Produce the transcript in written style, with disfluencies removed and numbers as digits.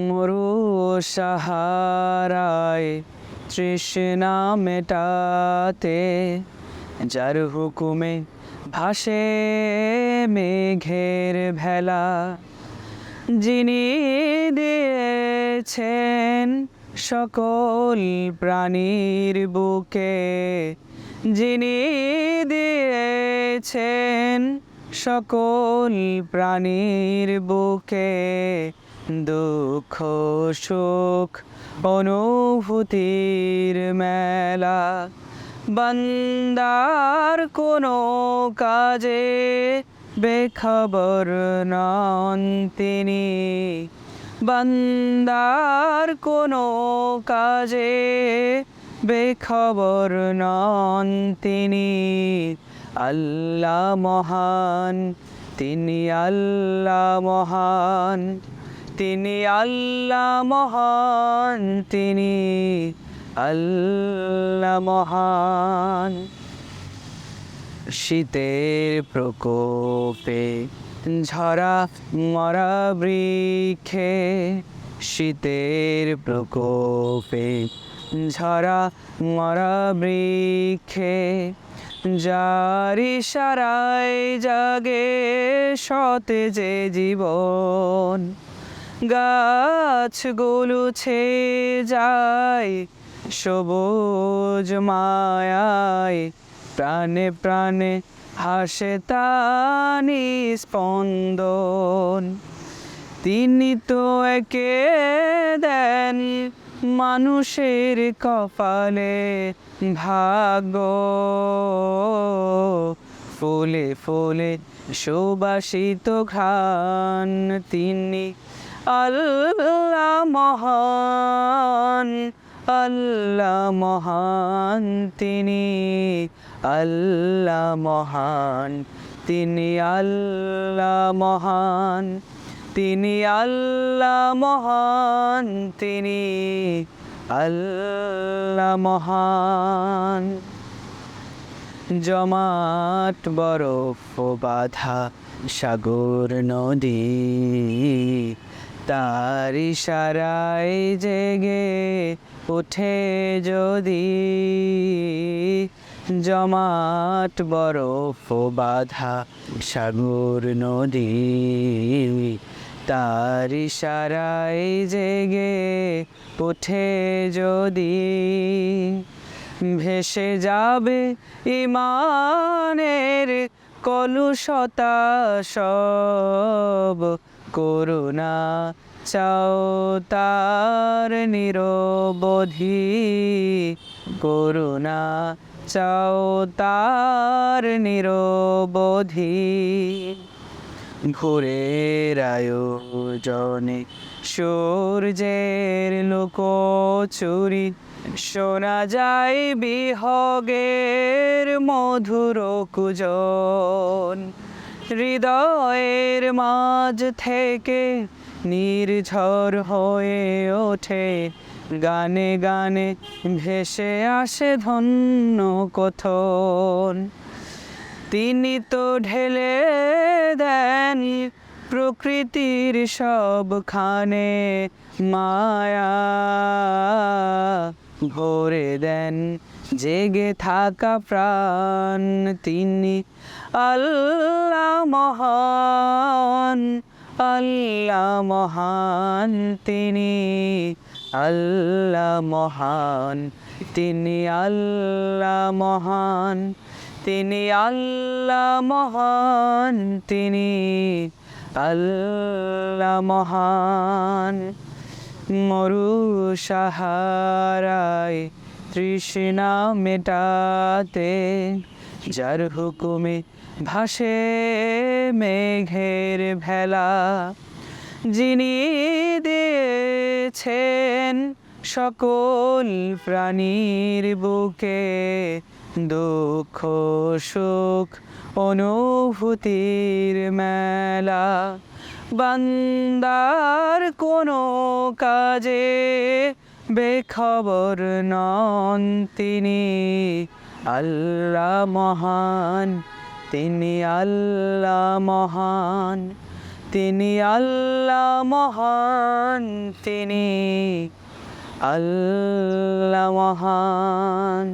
মরু সাহারায় তৃষ্ণা মেটাতে যার হুকুমে ভাসে মেঘের ভেলা, যিনি দিয়েছেন সকল প্রাণীর বুকে, যিনি দিয়েছেন সকল প্রাণীর বুকে দুঃখ সুখ অনুভূতির মেলা। বান্দার কোনো কাজে বেখবর নন তিনি, বান্দার কোনো কাজে বেখবর নন তিনি। আল্লাহ মহান, তিনি আল্লাহ মহান, তিনি আল্লাহ মহান, তিনি আল্লাহ মহান। শীতের প্রকোপে ঝরা মরা বৃক্ষে, শীতের প্রকোপে ঝরা মরা বৃক্ষে যার ইশারায় জাগে সতেজে জীবন। গাছগুলো ছেয়ে যায় সবুজ মায়ায়, প্রাণে প্রাণে হাসে তানি স্পন্দন। তিনি তো একে দেন মানুষের কপালে ভাগ্য, ফুলে ফুলে সুবাসিত ঘ্রাণ তিনি। আল্লাহ মহান, আল্লাহ মহান, তিনি আল্লাহ মহান, তিনি আল্লাহ মহান, তিনি আল্লাহ মহান, তিনি আল্লাহ মহান। জমাট বরফ বাঁধা সাগর নদী, তার ইশারায় জেগে ওঠে যদি। জমাট বরফ বাঁধা সাগর নদী, তার ইশারায় জেগে ওঠে যদি। ভেসে যাবে ইমানের কলুষতা সব, করুণা চাও তার নিরবধি, করুণা চাও তার নিরবধি। ভোরের আয়োজনে সূর্যের লুকোচুরি, শোনা যায় বিহগের মধুর কুজন। হৃদয়ের মাঝ থেকে নির্ঝর হয়ে ওঠে গানে গানে ভেসে আসে ধন্য কথন। তিনি তো ঢেলে দেন প্রকৃতির সবখানে মায়া, ভরে দেন জেগে থাকা প্রাণ তিনি। আল্লাহ মহান, আল্লাহ মহান, তিনি আল্লাহ মহান, তিনি আল্লাহ মহান, তিনি আল্লাহ মহান, তিনি আল্লাহ মহান। মরু সাহারায় তৃষ্ণা মেটাতে যার হুকুমে ভাসে মেঘের ভেলা, যিনি দিয়েছেন সকল প্রাণীর বুকে দুঃখ সুখ অনুভূতির মেলা। বান্দার কোনো কাজে বেখবর নন তিনি। আল্লাহ মহান, তিনি আল্লাহ মহান, তিনি আল্লাহ মহান, তিনি আল্লাহ মহান।